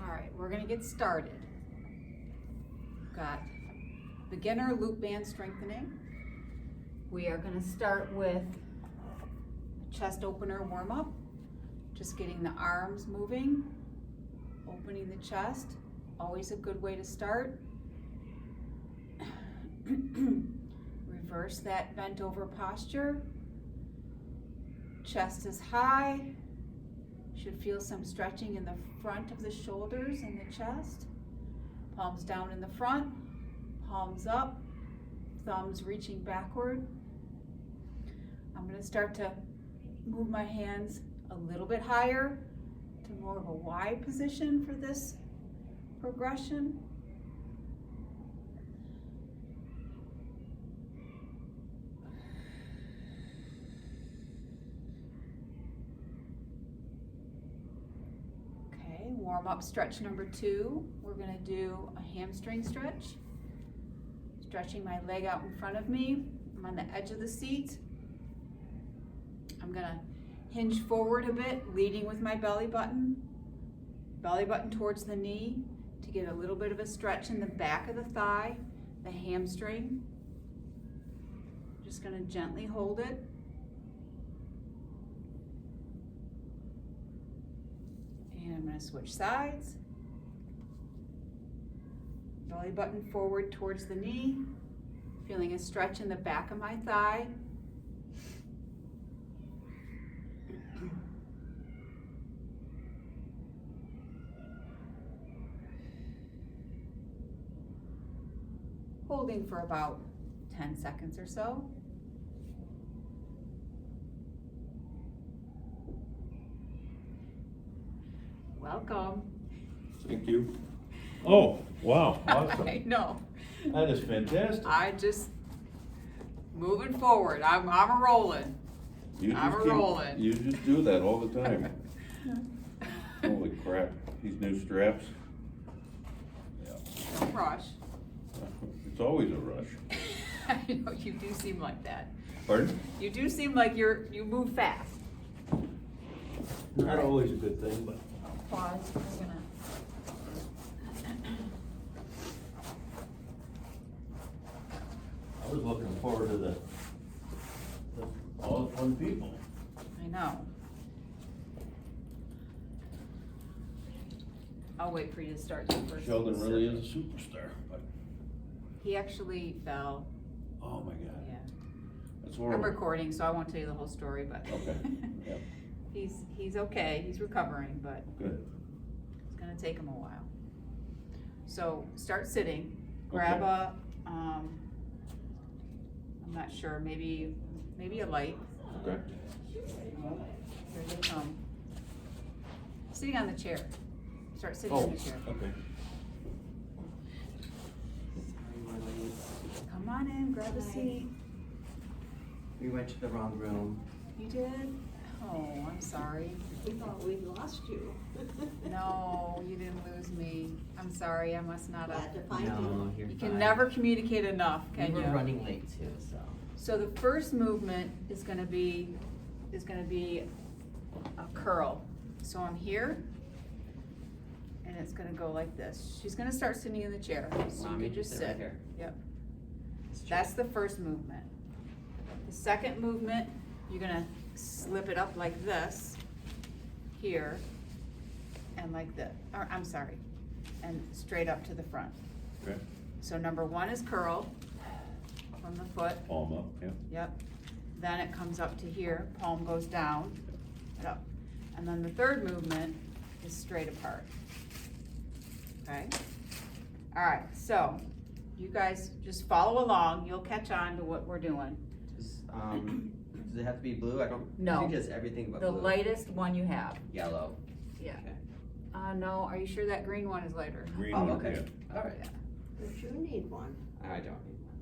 All right, we're gonna get started. Got beginner loop band strengthening. We are gonna start with a chest opener warm-up. Just getting the arms moving, opening the chest. Always a good way to start. Reverse that bent over posture. Chest is high. Should feel some stretching in the front of the shoulders and the chest. Palms down in the front, palms up, thumbs reaching backward. I'm going to start to move my hands a little bit higher to more of a wide position for this progression. Warm up stretch number 2. We're going to do a hamstring stretch. Stretching my leg out in front of me. I'm on the edge of the seat. I'm going to hinge forward a bit, leading with my belly button. Belly button towards the knee to get a little bit of a stretch in the back of the thigh, the hamstring. Just going to gently hold it. And I'm going to switch sides. Belly button forward towards the knee. Feeling a stretch in the back of my thigh. Holding for about 10 seconds or so. Welcome. Thank you. Oh, wow, awesome. I know. That is fantastic. I just moving forward. I'm a rolling. You just do that all the time. Holy crap, these new straps. Yeah. Don't rush. It's always a rush. I know you do seem like that. Pardon? You do seem like you move fast. Not always a good thing, but. Pause. I'm gonna. I was looking forward to the all fun people. I know. I'll wait for you to start the first. Sheldon really is a superstar, but, He actually fell. oh my God, Yeah. that's I'm horrible. recording, so I won't tell you the whole story, but. Okay, yep. He's okay. He's recovering, but Good. it's gonna take him a while. So start sitting. Grab Okay. a. I'm not sure. Maybe a light. Okay. Here they come. Sitting on the chair. Start sitting on Oh, the chair. okay. Come on in, grab a seat. We went to the wrong room. You did? Oh, I'm sorry. We thought we'd lost you. No, you didn't lose me. I'm sorry, I must not Glad have. to find No, you. you're You fine. can never communicate enough, We can were you? running late too, so. So the first movement is gonna be a curl. So I'm here, and it's gonna go like this. She's gonna start sitting in the chair, so Mommy, you can just sit right sit. here. Yep. It's true. That's the first movement. The second movement, you're gonna slip it up like this, here, and like this, or I'm sorry, and straight up to the front. Okay. So number 1 is curl from the foot. Palm up, yeah. Yep. Then it comes up to here, palm goes down and up. And then the third movement is straight apart. Okay? All right, so you guys just follow along. You'll catch on to what we're doing. Does it have to be blue? I don't. No. I think it's everything but The blue. lightest one you have. Yellow. Yeah. Okay. No, are you sure that green one is lighter? Green Oh, one, okay. yeah. All right. Yeah. But you need one. I don't need one.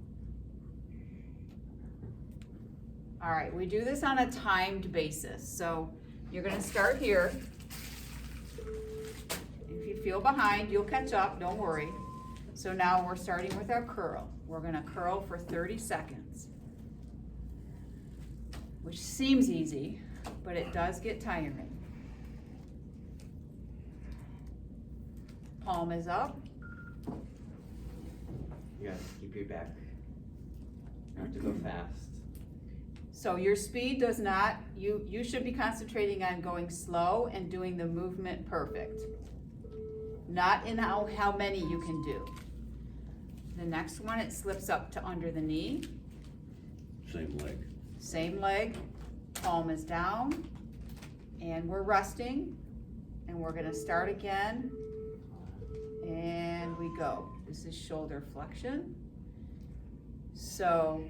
All right, we do this on a timed basis. So you're gonna start here. If you feel behind, you'll catch up, don't worry. So now we're starting with our curl. We're gonna curl for 30 seconds. Which seems easy, but it does get tiring. palm is up. You gotta keep your back. You have to go fast. So your speed does not, you should be concentrating on going slow and doing the movement perfect. Not in how many you can do. The next one, it slips up to under the knee. Same leg. Same leg, palm is down, and we're resting, and we're gonna start again, and we go. This is shoulder flexion. So,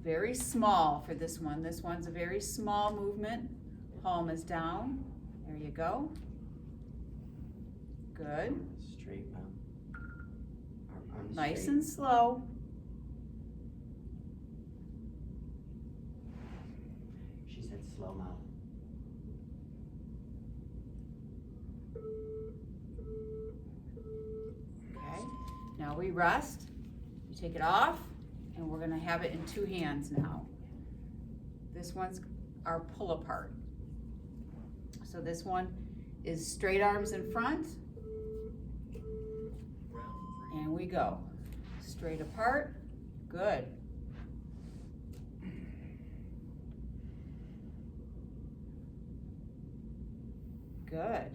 very small for this one. This one's a very small movement. Palm is down, there you go. Good, Straight, mouth. Arms nice straight. and slow. She said slow mouth. Okay, now we rest, you take it off, and we're gonna have it in two hands now. This one's our pull apart. So this one is straight arms in front, and we go. Straight apart, good. Good.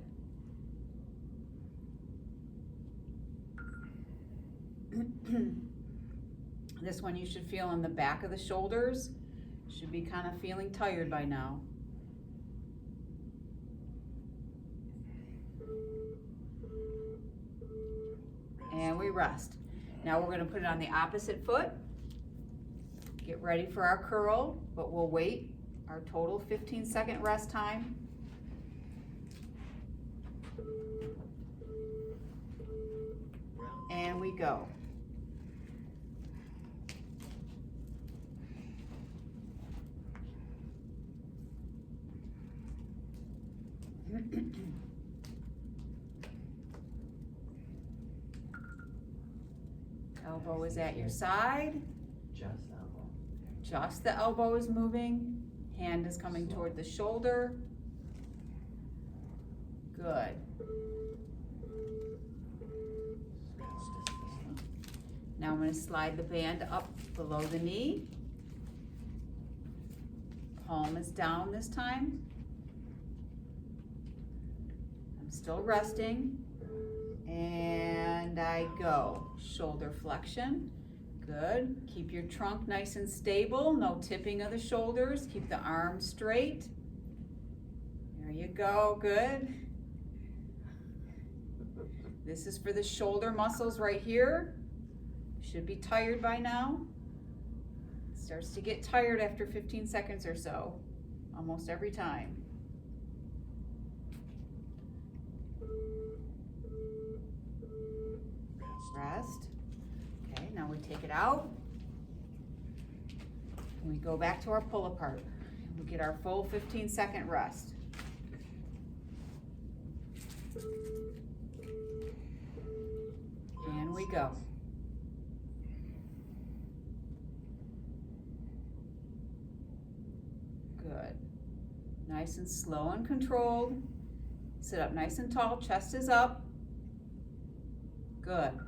This one you should feel in the back of the shoulders. Should be kind of feeling tired by now. And we rest. Now we're gonna put it on the opposite foot. Get ready for our curl, but we'll wait our total 15-second rest time. And we go. Elbow is at your side. Just elbow. Just the elbow is moving. Hand is coming toward the shoulder. Good. Now I'm going to slide the band up below the knee. Palm is down this time. I'm still resting. And I go. Shoulder flexion. Good. Keep your trunk nice and stable. No tipping of the shoulders. Keep the arms straight. There you go. Good. This is for the shoulder muscles right here. Should be tired by now. Starts to get tired after 15 seconds or so, almost every time. Rest. Okay, now we take it out. And we go back to our pull apart. And we get our full 15-second rest. And we go. Good. Nice and slow and controlled. Sit up nice and tall, chest is up. Good.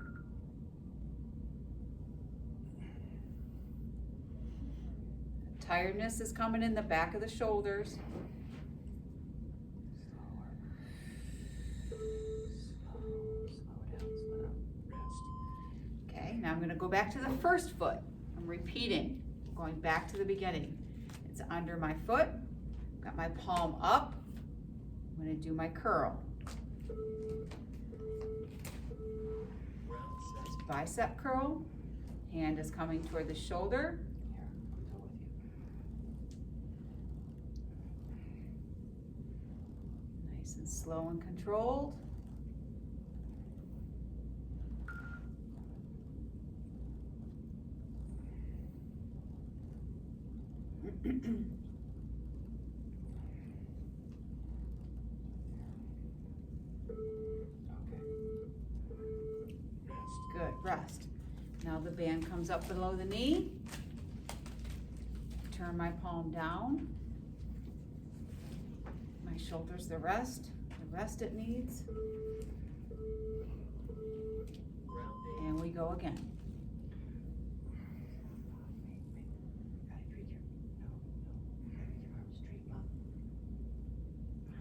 Tiredness is coming in the back of the shoulders. Okay, now I'm going to go back to the first foot. I'm repeating, going back to the beginning. It's under my foot, got my palm up. I'm going to do my curl. This bicep curl, hand is coming toward the shoulder. Nice and slow and controlled. Good, rest. Now the band comes up below the knee. Turn my palm down. My shoulder's the rest it needs. And we go again.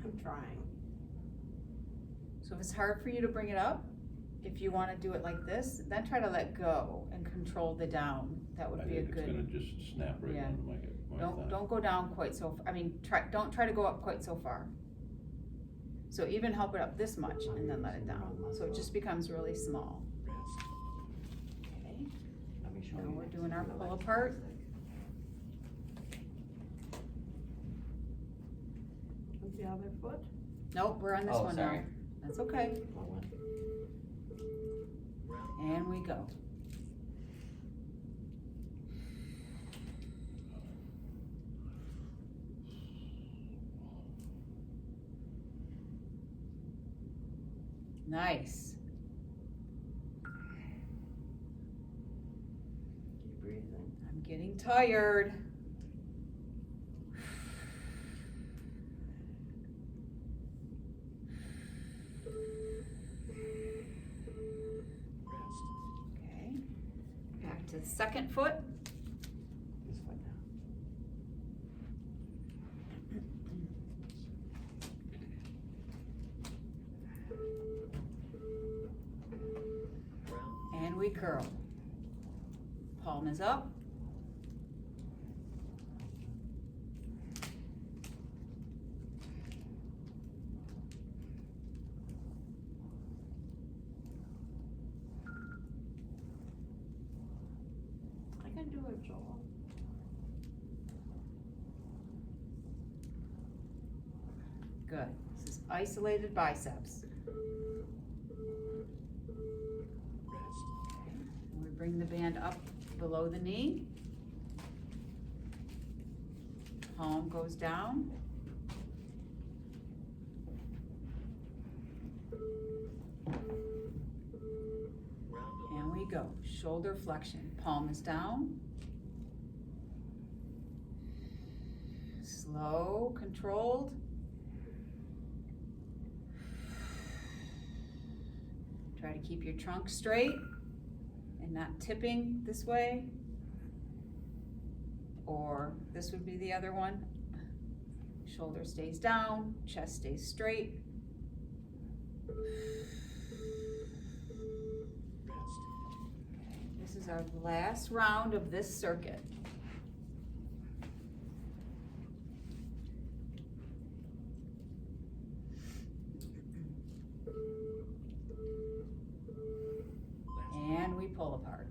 I'm trying. So if it's hard for you to bring it up, if you wanna do it like this, then try to let go and control the down. That I would be a think it's gonna good, just snap right Yeah. onto my thigh. don't go down quite so, don't try to go up quite so far. So even help it up this much and then let it down, so it just becomes really small. Okay, Let me show now you we're next. doing our pull apart. With the other foot? Nope, we're on this Oh, one now. sorry. That's okay, Wrong one. and we go. Nice. Keep breathing. I'm getting tired. Okay, back to the second foot. This foot now. And we curl. Palm is up. I can do it, Joel. Good. This is isolated biceps. And we bring the band up below the knee. Palm goes down. And we go. Shoulder flexion. Palm is down. Slow, controlled. Try to keep your trunk straight and not tipping this way. Or this would be the other one. Shoulder stays down, chest stays straight. This is our last round of this circuit. And we pull apart.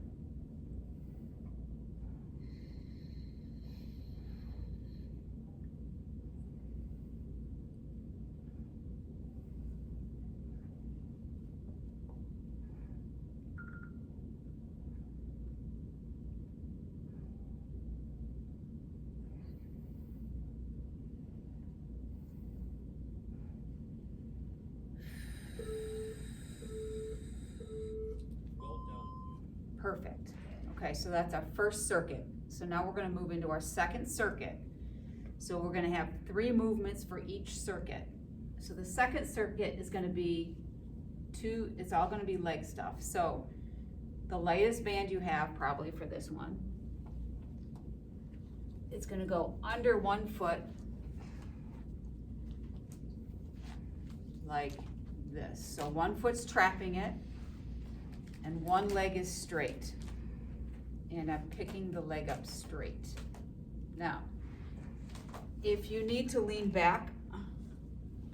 Perfect. Okay, so that's our first circuit. So now we're gonna move into our second circuit. So we're gonna have 3 movements for each circuit. So the second circuit is gonna be it's all gonna be leg stuff. So the lightest band you have probably for this one, it's gonna go under one foot like this. So one foot's trapping it and one leg is straight. And I'm picking the leg up straight. Now, if you need to lean back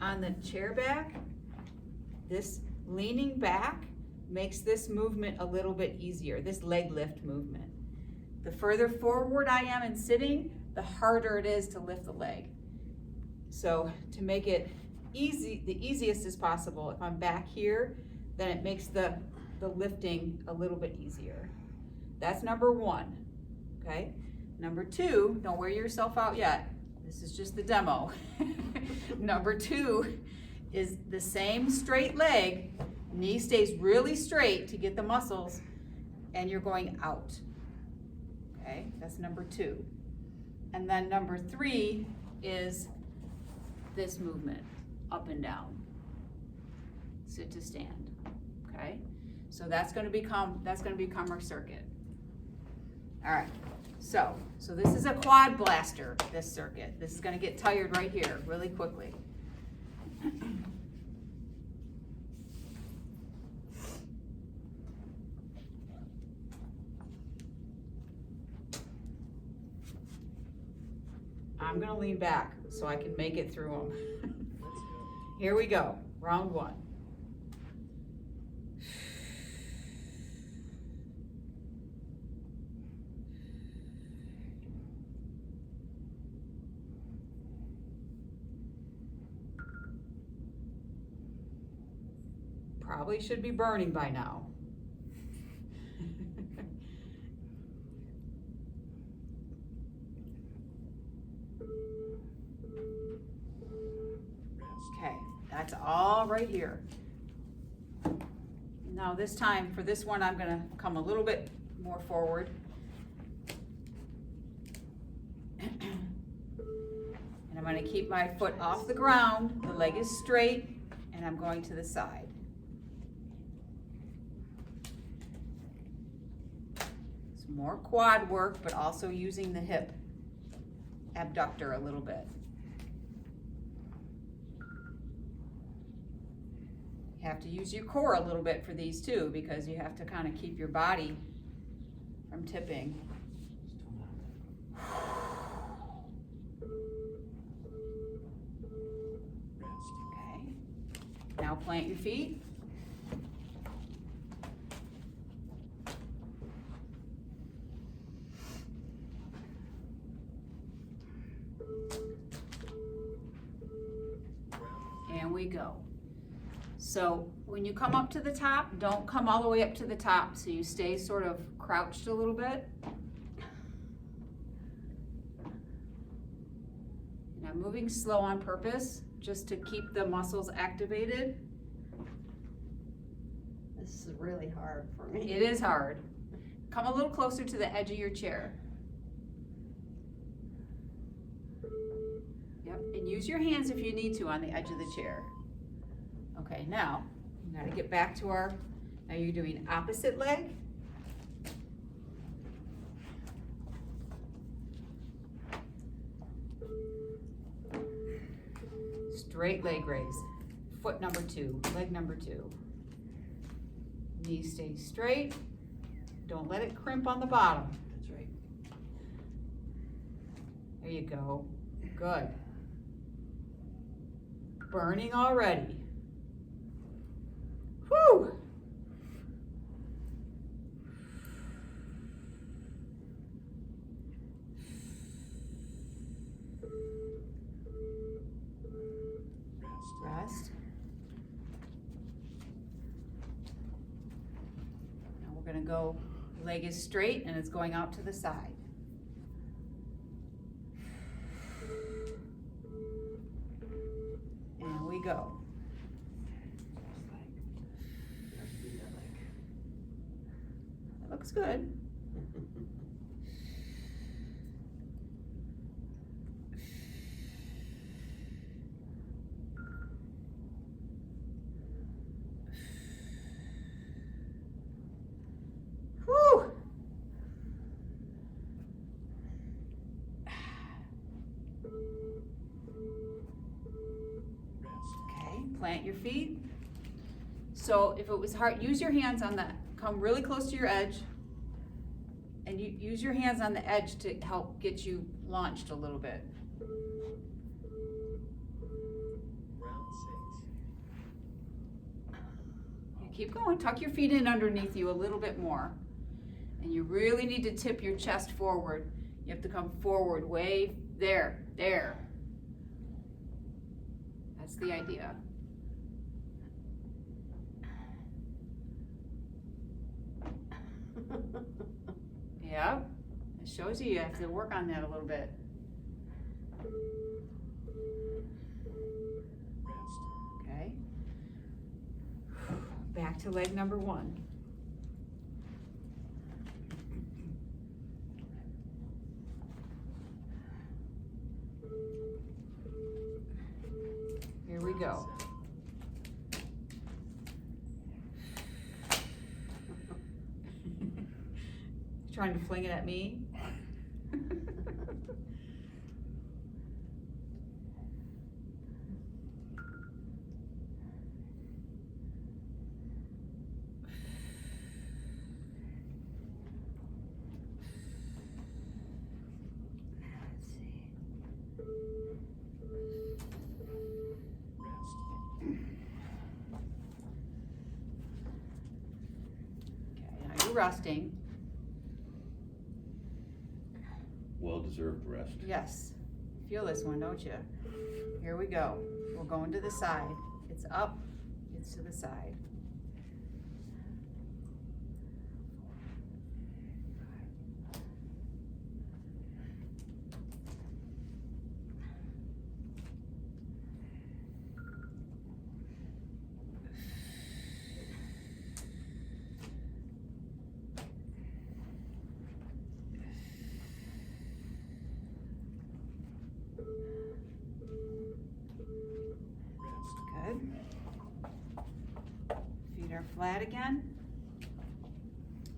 on the chair back, this leaning back makes this movement a little bit easier, this leg lift movement. The further forward I am in sitting, the harder it is to lift the leg. So to make it easy, the easiest as possible, if I'm back here, then it makes the lifting a little bit easier. That's number 1, okay? Number 2, don't wear yourself out yet. This is just the demo. Number 2 is the same straight leg, knee stays really straight to get the muscles, and you're going out, okay? That's number 2. And then number 3 is this movement, up and down, sit to stand, okay? So that's gonna become our circuit. All right, so this is a quad blaster, this circuit. This is gonna get tired right here, really quickly. I'm gonna lean back so I can make it through them. Here we go, round one. Probably should be burning by now. Okay, that's all right here. Now this time, for this one, I'm gonna come a little bit more forward. And I'm gonna keep my foot off the ground, the leg is straight, and I'm going to the side. It's more quad work, but also using the hip abductor a little bit. You have to use your core a little bit for these too, because you have to kind of keep your body from tipping. Okay. Now plant your feet. And we go. So when you come up to the top, don't come all the way up to the top, so you stay sort of crouched a little bit. And I'm moving slow on purpose, just to keep the muscles activated. This is really hard for me. It is hard. Come a little closer to the edge of your chair. Yep, and use your hands if you need to on the edge of the chair. Okay, now, you gotta get back to now you're doing opposite leg. Straight leg raise. Foot number 2, leg number 2. Knee stays straight. Don't let it crimp on the bottom. That's right. There you go. Good. Burning already. Whew! Rest. Now we're gonna go, leg is straight and it's going out to the side. And we go. That looks good. Whew. Okay, plant your feet. So if it was hard, use your hands on that. Come really close to your edge. And you use your hands on the edge to help get you launched a little bit. Yeah, keep going. Tuck your feet in underneath you a little bit more. And you really need to tip your chest forward. You have to come forward way there. That's the idea. Yeah, it shows you have to work on that a little bit. Okay. Back to leg number 1. Here we go. Trying to fling it at me? Let's see. Okay, now you're resting. Well-deserved rest. Yes. Feel this one, don't you? Here we go. We're going to the side. It's up, it's to the side. Good. Feet are flat again.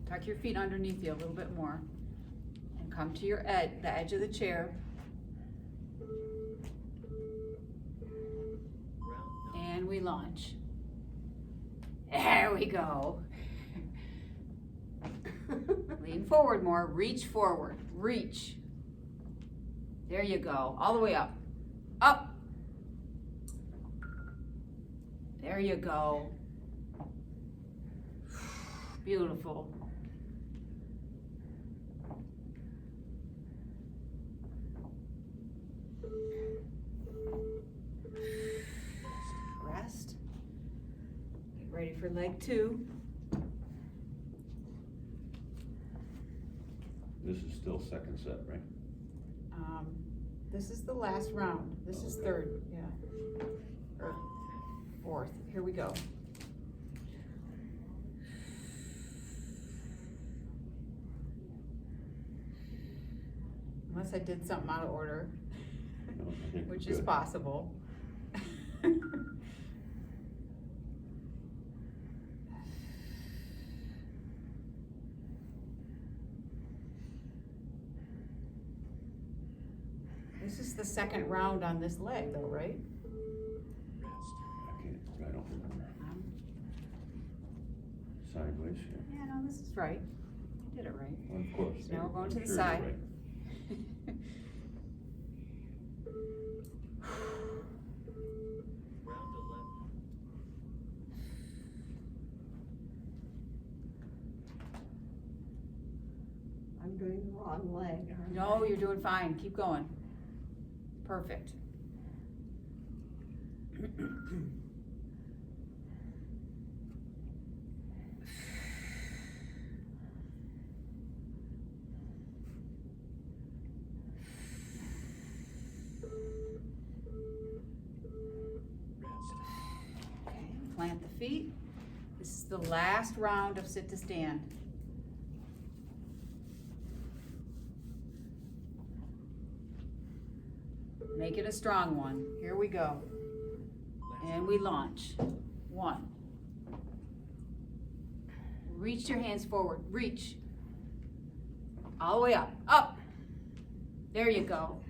Tuck your feet underneath you a little bit more. And come to your edge, the edge of the chair. And we launch. There we go. Lean forward more, reach forward, reach. There you go, all the way up. Up. There you go. Beautiful. Rest. Get ready for leg 2. This is still second set, right? This is the last round. This is third, yeah. Or fourth. Here we go. Unless I did something out of order, No, I think we're which is good. possible. This is the second round on this leg though, right? I don't remember. Sideways, yeah. Yeah, no, this is right. You did it right. Well, of course. So now we're going I'm to the sure you're side. right. I'm doing the wrong leg, aren't I? No, you're doing fine. Keep going. Perfect. Okay, plant the feet. This is the last round of sit to stand. Make it a strong one. Here we go. And we launch. 1. Reach your hands forward. Reach. All the way up. Up. There you go.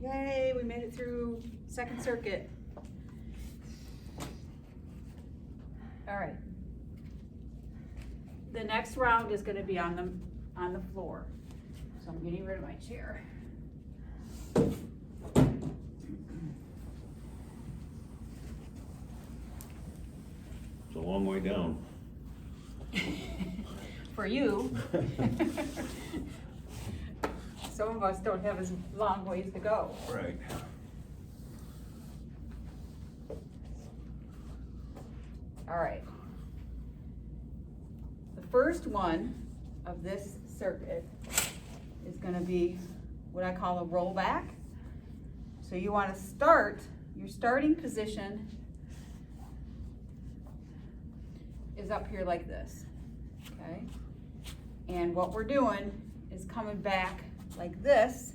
Yay, we made it through second circuit. All right. The next round is gonna be on the floor. So I'm getting rid of my chair. It's a long way down. For you. Some of us don't have as long ways to go. Right. All right. The first one of this circuit is gonna be what I call a rollback. So you wanna start, your starting position is up here like this, okay? And what we're doing is coming back like this.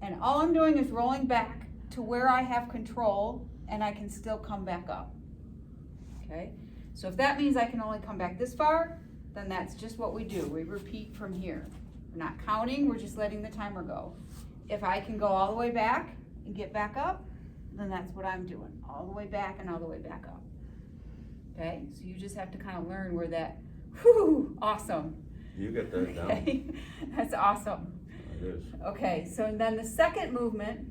And all I'm doing is rolling back to where I have control and I can still come back up, okay? So if that means I can only come back this far, then that's just what we do. We repeat from here. We're not counting, we're just letting the timer go. If I can go all the way back and get back up, then that's what I'm doing, all the way back and all the way back up. Okay, so you just have to kind of learn where that, whew, awesome. You got that down. Okay, that's awesome. It is. Okay, so then the second movement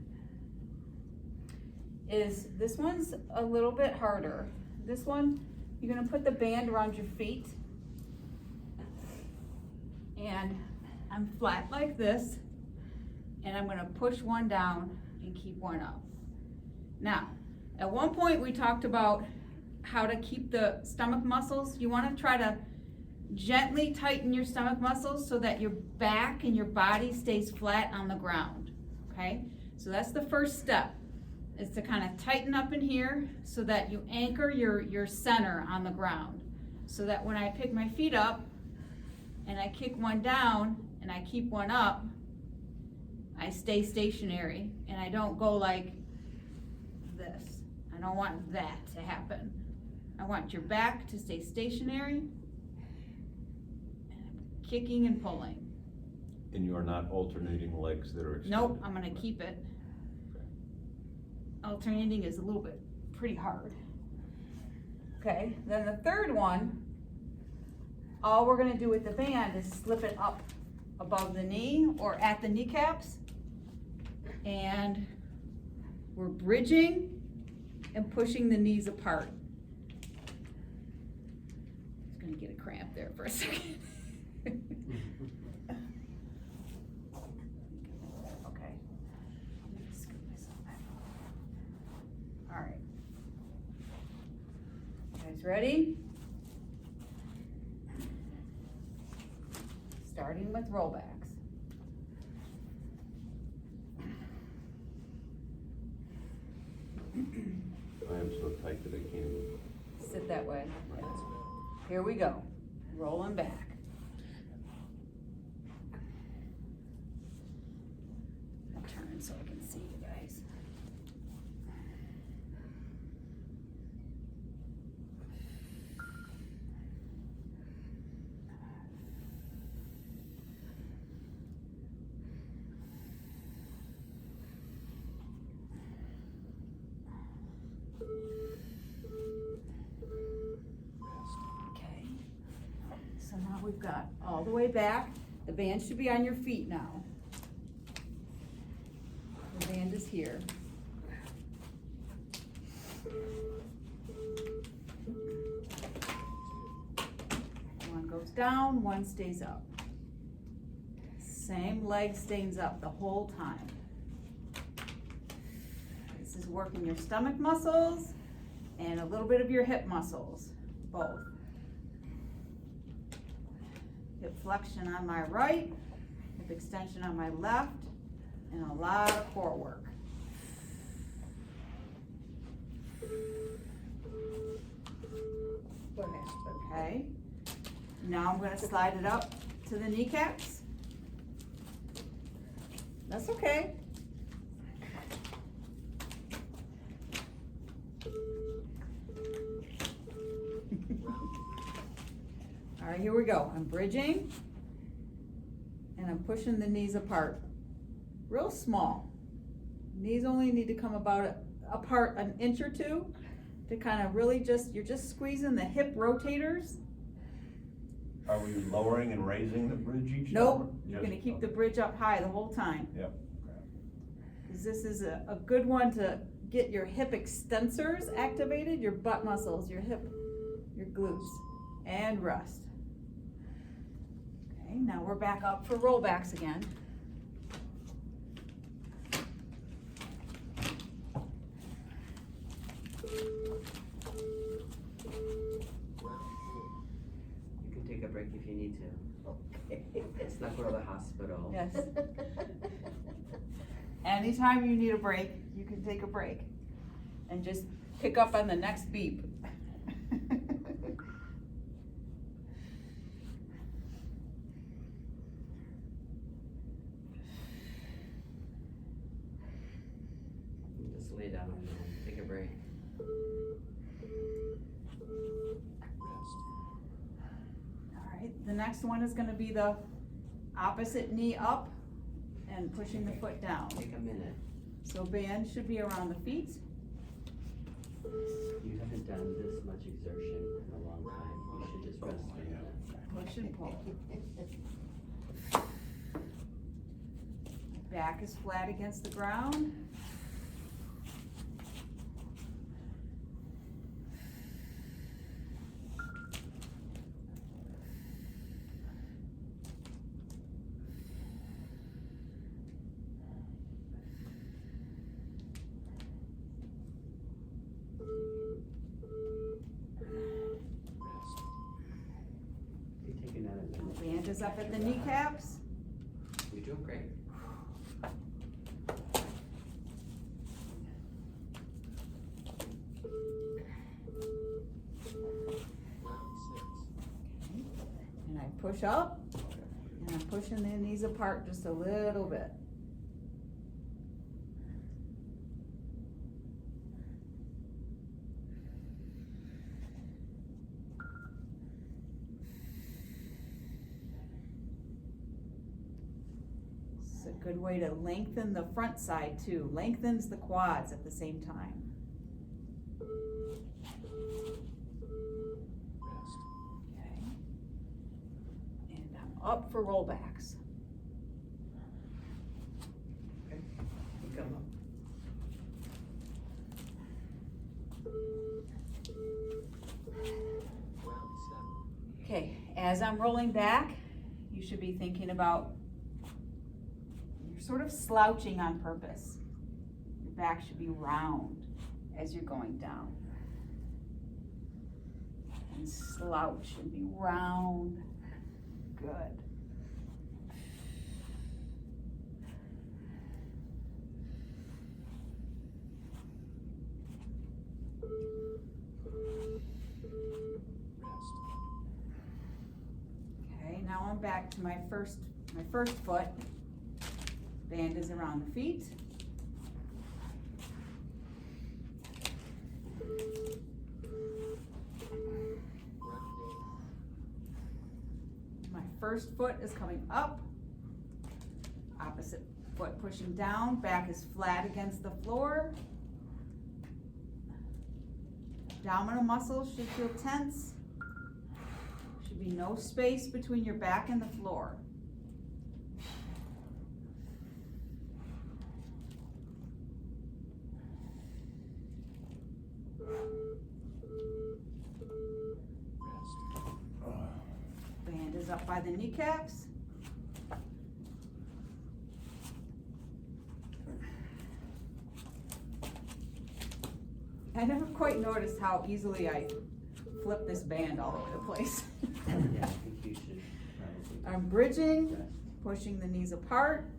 is, this one's a little bit harder. This one, you're gonna put the band around your feet. And I'm flat like this, and I'm gonna push one down and keep one up. Now, at one point we talked about how to keep the stomach muscles. You wanna try to gently tighten your stomach muscles so that your back and your body stays flat on the ground, okay? So that's the first step, is to kind of tighten up in here so that you anchor your center on the ground. So that when I pick my feet up and I kick one down and I keep one up, I stay stationary and I don't go like this. I don't want that to happen. I want your back to stay stationary, kicking and pulling. And you are not alternating legs that are extended? Nope, I'm gonna keep it. Alternating is a little bit pretty hard. Okay, then the third one, all we're gonna do with the band is slip it up above the knee or at the kneecaps. And we're bridging and pushing the knees apart. Just gonna get a cramp there for a second. Okay. Scoot myself back. All right. You guys ready? Starting with rollbacks. I am so tight that I can't move. Sit that way. Here we go. Rolling back. I'll turn so I can see you guys. Okay. So now we've got all the way back. The band should be on your feet now. The band is here. One goes down, one stays up. Same leg stays up the whole time. This is working your stomach muscles and a little bit of your hip muscles, both. Hip flexion on my right, hip extension on my left, and a lot of core work. Okay, now I'm gonna slide it up to the kneecaps. That's okay. All right, here we go. I'm bridging and I'm pushing the knees apart. Real small. Knees only need to come about apart an inch or two to kind of really you're just squeezing the hip rotators. Are we lowering and raising the bridge each time? Nope, you're gonna keep the bridge up high the whole time. Yep. Because this is a good one to get your hip extensors activated, your butt muscles, your hip, your glutes, and rest. Okay, now we're back up for rollbacks again. You can take a break if you need to. Okay. It's not go to the hospital. Yes. Anytime you need a break, you can take a break and just pick up on the next beep. lay down and take a break. Alright, the next one is gonna be the opposite knee up and pushing the foot down. Take a minute. So band should be around the feet. You haven't done this much exertion in a long time. You should just rest for a minute. Push and pull. Back is flat against the ground. You take another minute. Band is up at the kneecaps. You're doing great. And I push up, and I'm pushing the knees apart just a little bit. It's a good way to lengthen the front side too, lengthens the quads at the same time. Okay. And I'm up for rollbacks. Okay. You come up. Okay, as I'm rolling back, you should be thinking about, you're sort of slouching on purpose. Your back should be round as you're going down. And slouch and be round. Good. Okay, now I'm back to my first foot. Band is around the feet. My first foot is coming up. Opposite foot pushing down, back is flat against the floor. Abdominal muscles should feel tense. Should be no space between your back and the floor. Band is up by the kneecaps. I never quite noticed how easily I flip this band all over the place. Yeah, I think you should probably I'm bridging, rest. pushing the knees apart,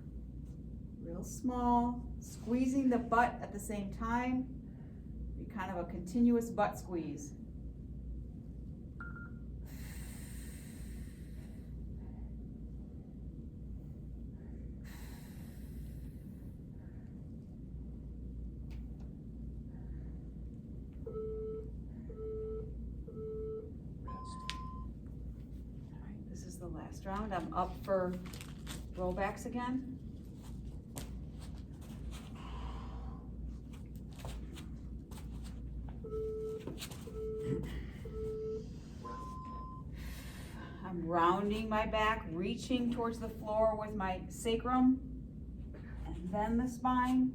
real small, squeezing the butt at the same time. Be kind of a continuous butt squeeze. Alright, this is the last round. I'm up for rollbacks again. I'm rounding my back, reaching towards the floor with my sacrum, and then the spine.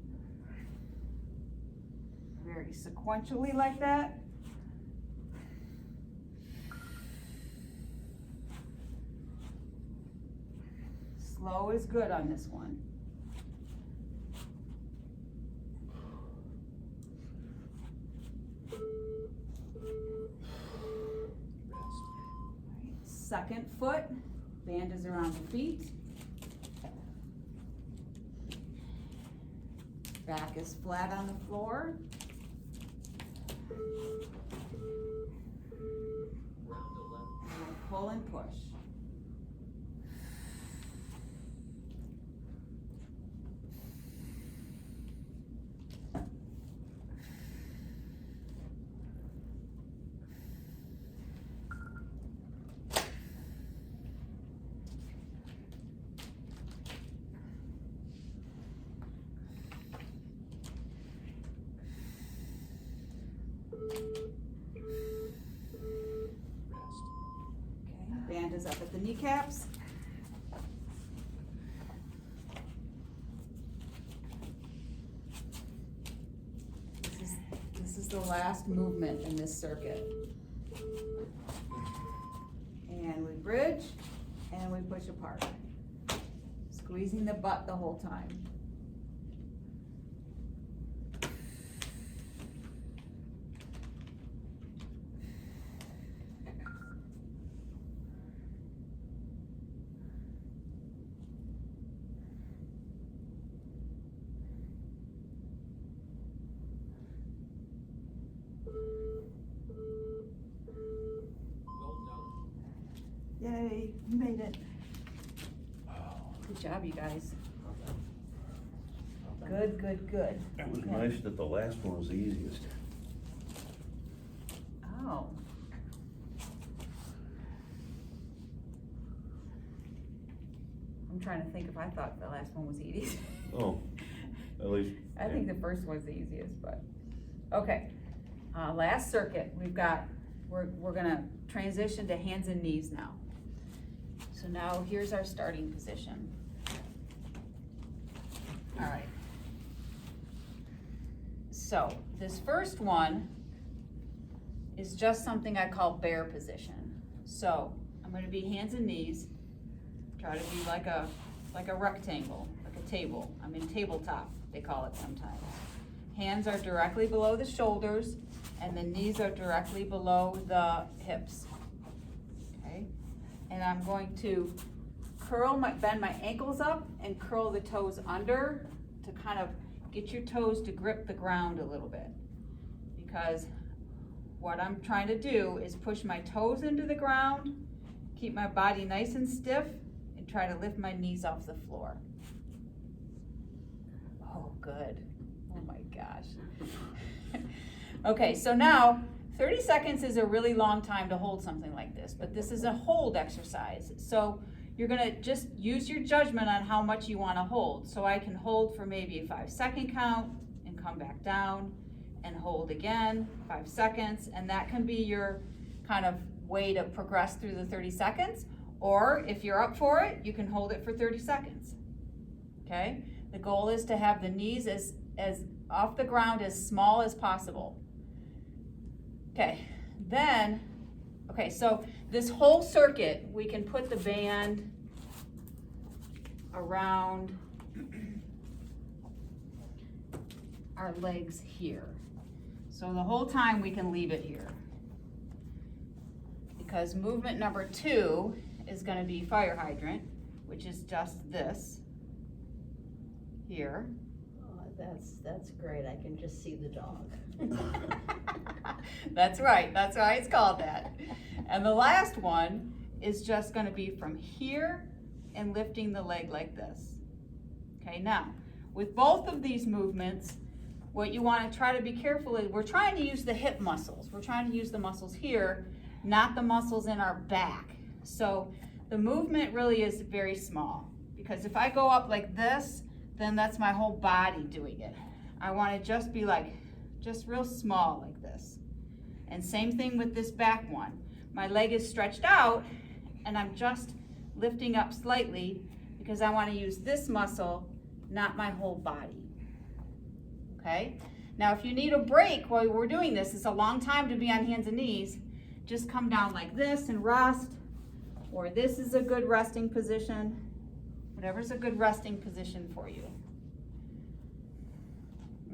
Very sequentially like that. Slow is good on this one. Second foot, band is around the feet. Back is flat on the floor. And pull and push. Okay, band is up at the kneecaps. This is the last movement in this circuit. And we bridge, and we push apart. Squeezing the butt the whole time. Yay, you made it. Good job, you guys. Good, good, good. It was Okay. nice that the last one was the easiest. Oh. I'm trying to think if I thought the last one was the easiest. Oh, at least. I think the first one's the easiest, but, okay. Last circuit, we're gonna transition to hands and knees now. So now here's our starting position. All right. So this first one is just something I call bear position. So I'm gonna be hands and knees, try to be like a rectangle, like a table. I'm in tabletop, they call it sometimes. Hands are directly below the shoulders and the knees are directly below the hips. Okay? And I'm going to bend my ankles up and curl the toes under to kind of get your toes to grip the ground a little bit. Because what I'm trying to do is push my toes into the ground, keep my body nice and stiff, and try to lift my knees off the floor. Oh, good. Oh my gosh. Okay, so now 30 seconds is a really long time to hold something like this, but this is a hold exercise. So you're gonna just use your judgment on how much you wanna hold. So I can hold for maybe a 5-second count and come back down and hold again, 5 seconds, and that can be your kind of way to progress through the 30 seconds. Or if you're up for it, you can hold it for 30 seconds, okay? The goal is to have the knees as off the ground as small as possible. Okay, then, so this whole circuit, we can put the band around our legs here. So the whole time we can leave it here. Because movement number 2 is gonna be fire hydrant, which is just this here. Oh, that's great, I can just see the dog. That's right, that's why it's called that. And the last one is just gonna be from here and lifting the leg like this. Okay, now, with both of these movements, what you wanna try to be careful is, we're trying to use the hip muscles. We're trying to use the muscles here, not the muscles in our back. So the movement really is very small, because if I go up like this, then that's my whole body doing it. I wanna just be like, just real small like this. And same thing with this back one. My leg is stretched out and I'm just lifting up slightly because I want to use this muscle, not my whole body. Okay? Now if you need a break while we're doing this, it's a long time to be on hands and knees, just come down like this and rest, or this is a good resting position, whatever's a good resting position for you.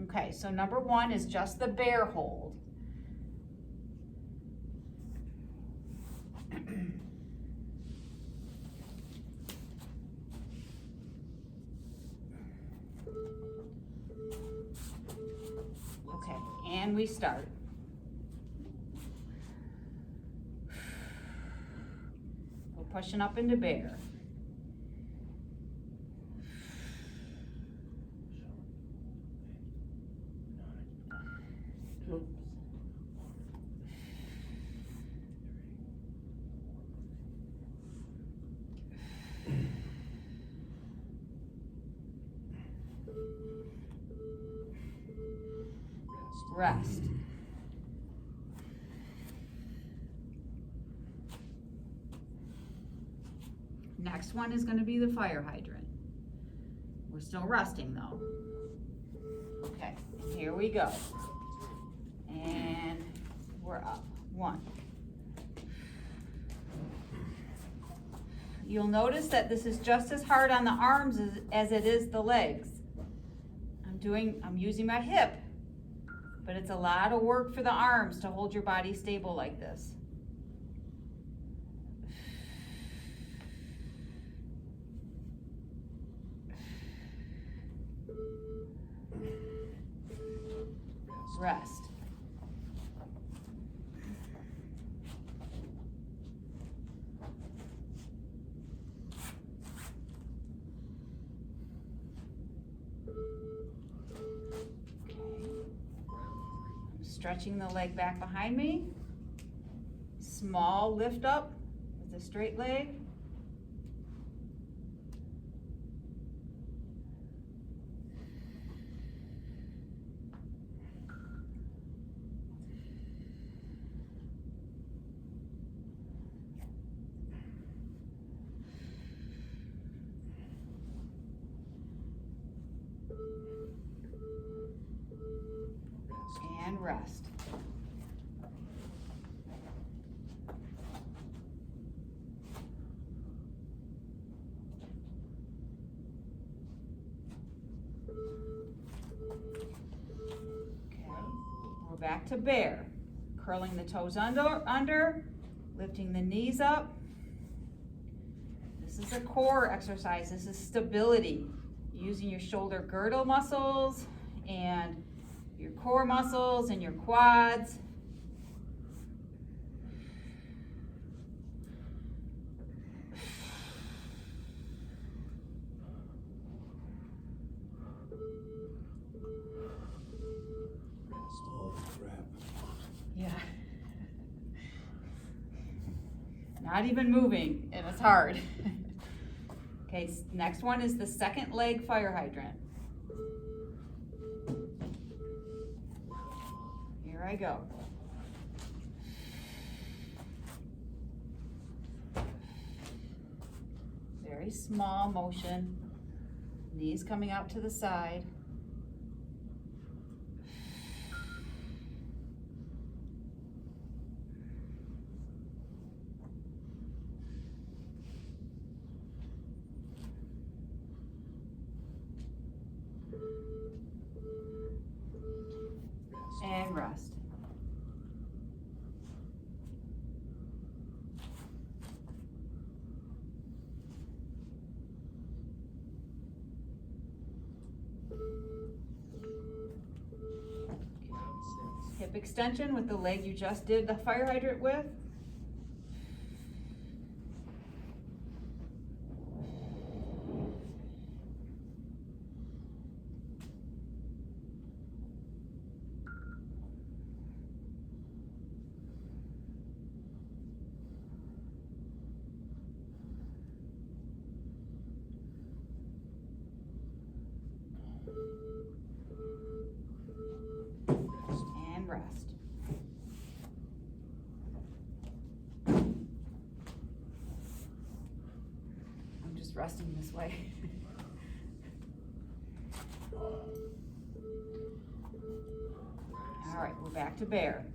Okay, so number 1 is just the bear hold. Okay, and we start. We're pushing up into bear. Rest. Next one is gonna be the fire hydrant. We're still resting though. Okay, here we go. And we're up. 1. You'll notice that this is just as hard on the arms as it is the legs. I'm using my hip, but it's a lot of work for the arms to hold your body stable like this. Rest. Stretching the leg back behind me. Small lift up with a straight leg. And rest. Okay, we're back to bear. Curling the toes under, lifting the knees up. This is a core exercise. This is stability. Using your shoulder girdle muscles and your core muscles and your quads. Oh, crap. Yeah. Not even moving, and it's hard. Okay, next one is the second leg fire hydrant. Here I go. Very small motion. Knees coming out to the side. And rest. Hip extension with the leg you just did the fire hydrant with. And rest. I'm just resting this way. All right, we're back to bear.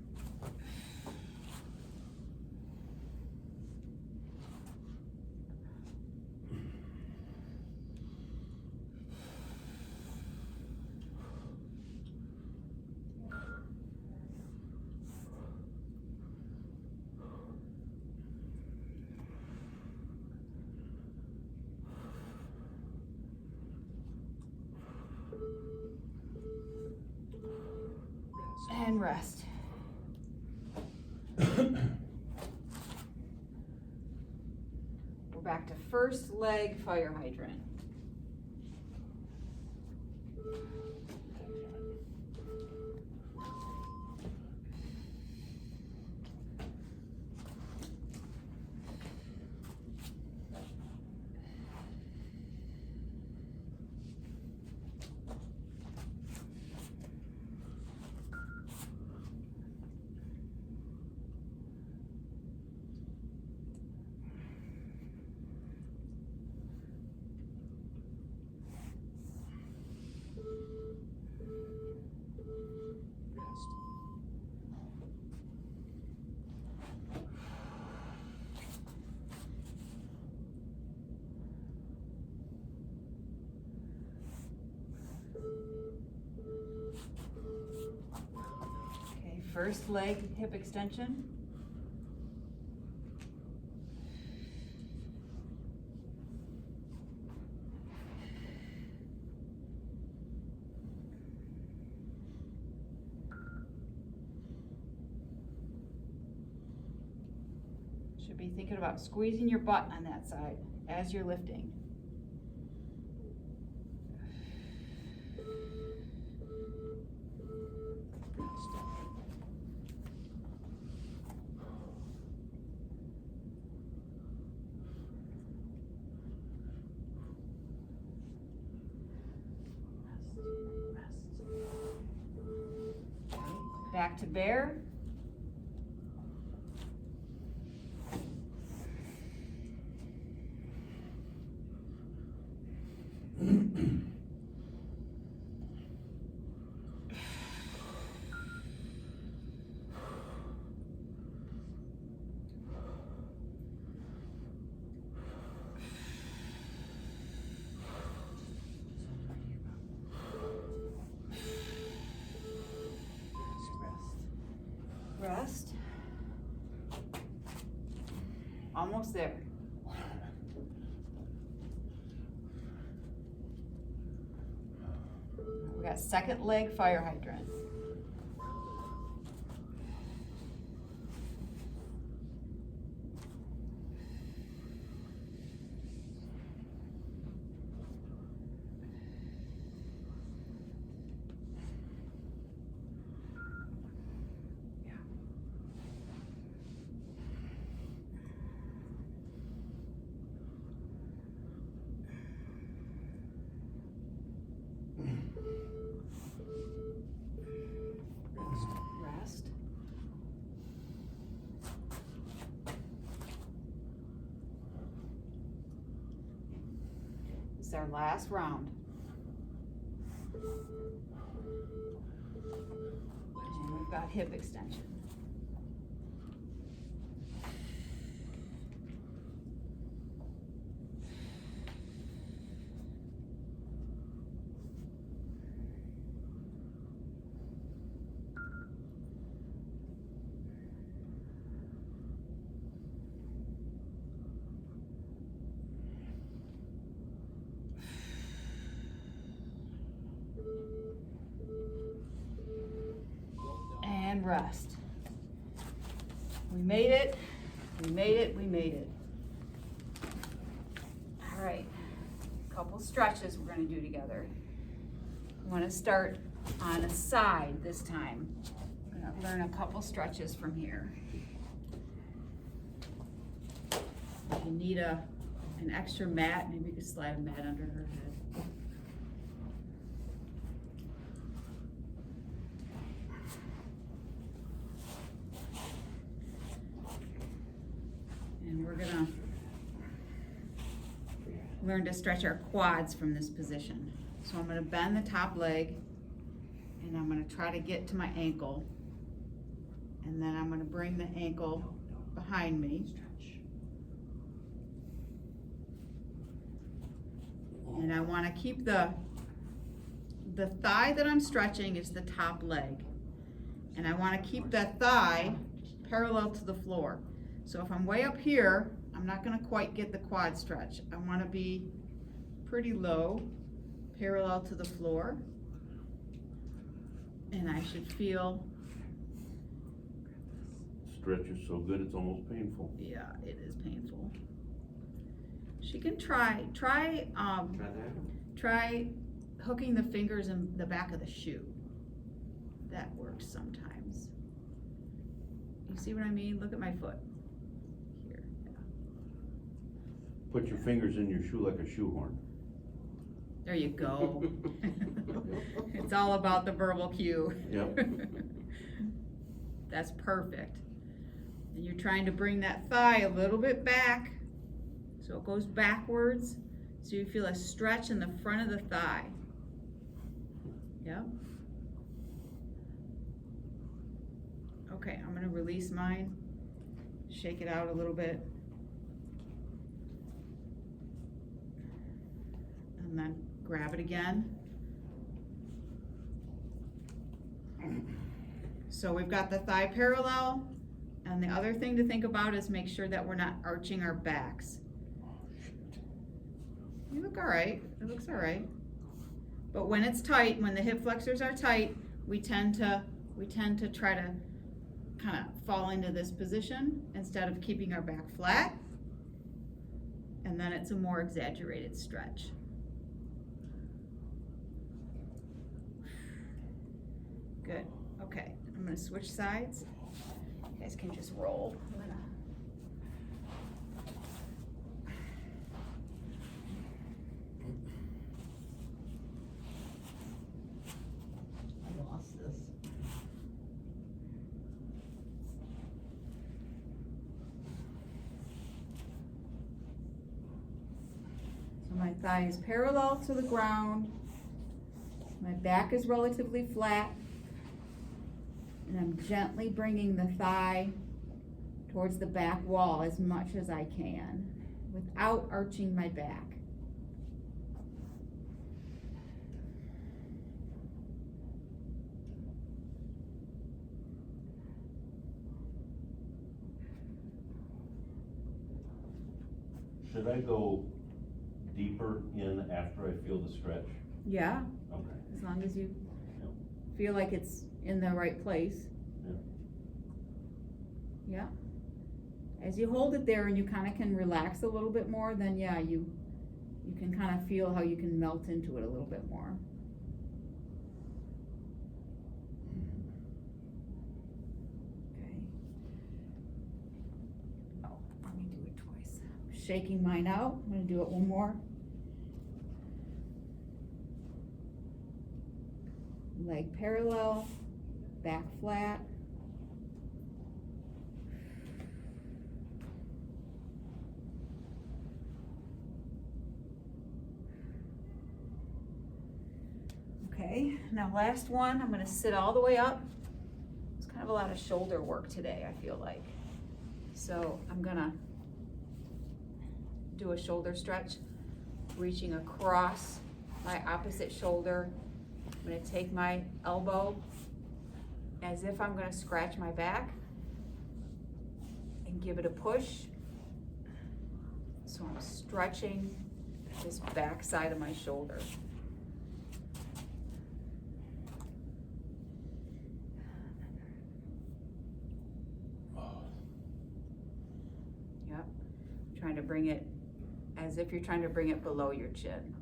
And rest. We're back to first leg fire hydrant. First leg hip extension. Should be thinking about squeezing your butt on that side as you're lifting. Back to bear. Rest. Almost there. We got second leg fire hydrant. Rest. This is our last round. And we've got hip extension. And rest. We made it, we made it, we made it. All right, couple stretches we're gonna do together. We wanna start on a side this time. We're gonna learn a couple stretches from here. If you need an extra mat, maybe you could slide a mat under her head. And we're gonna learn to stretch our quads from this position. So I'm gonna bend the top leg and I'm gonna try to get to my ankle. And then I'm gonna bring the ankle behind me. And I wanna keep the thigh that I'm stretching is the top leg. And I wanna keep that thigh parallel to the floor. So if I'm way up here, I'm not gonna quite get the quad stretch. I wanna be pretty low, parallel to the floor. And I should feel, Stretch is so good, it's almost painful. yeah, it is painful. She can try hooking the fingers in the back of the shoe. That works sometimes. You see what I mean? Look at my foot. Here, yeah. Put your fingers in your shoe like a shoehorn. There you go. It's all about the verbal cue. Yep. That's perfect. And you're trying to bring that thigh a little bit back, so it goes backwards, so you feel a stretch in the front of the thigh. Yep. Okay, I'm gonna release mine, shake it out a little bit. And then grab it again. So we've got the thigh parallel, and the other thing to think about is make sure that we're not arching our backs. You look all right, it looks all right. But when it's tight, when the hip flexors are tight, we tend to try to kind of fall into this position instead of keeping our back flat. And then it's a more exaggerated stretch. Good, okay, I'm gonna switch sides. You guys can just roll. I lost this. So my thigh is parallel to the ground. My back is relatively flat. And I'm gently bringing the thigh towards the back wall as much as I can without arching my back. Should I go deeper in after I feel the stretch? Yeah, Okay. as long as you Yep. feel like it's in the right place. Yep. Yeah. As you hold it there and you kind of can relax a little bit more, then yeah, you can kind of feel how you can melt into it a little bit more. Okay. Oh, let me do it twice. Shaking mine out. I'm gonna do it one more. Leg parallel, back flat. Okay, now last one, I'm gonna sit all the way up. It's kind of a lot of shoulder work today, I feel like. So I'm gonna do a shoulder stretch, reaching across my opposite shoulder. I'm gonna take my elbow as if I'm gonna scratch my back and give it a push. So I'm stretching this back side of my shoulder. Yep, trying to bring it as if you're trying to bring it below your chin.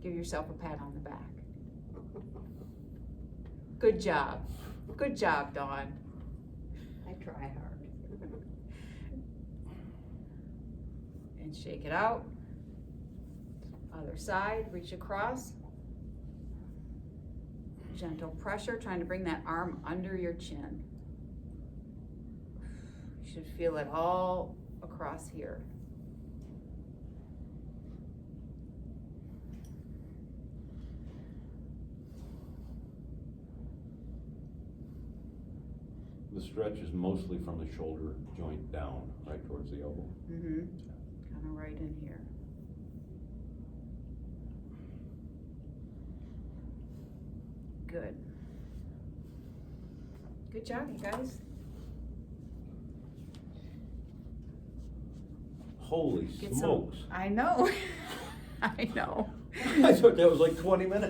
Give yourself a pat on the back. Good job. Good job, Dawn. I try hard. And shake it out. Other side, reach across. Gentle pressure, trying to bring that arm under your chin. You should feel it all across here. The stretch is mostly from the shoulder joint down, right towards the elbow. Mm-hmm. Kind of right in here. Good. Good job, you guys. Holy Get some- smokes. I know. I know. I thought that was like 20 minutes.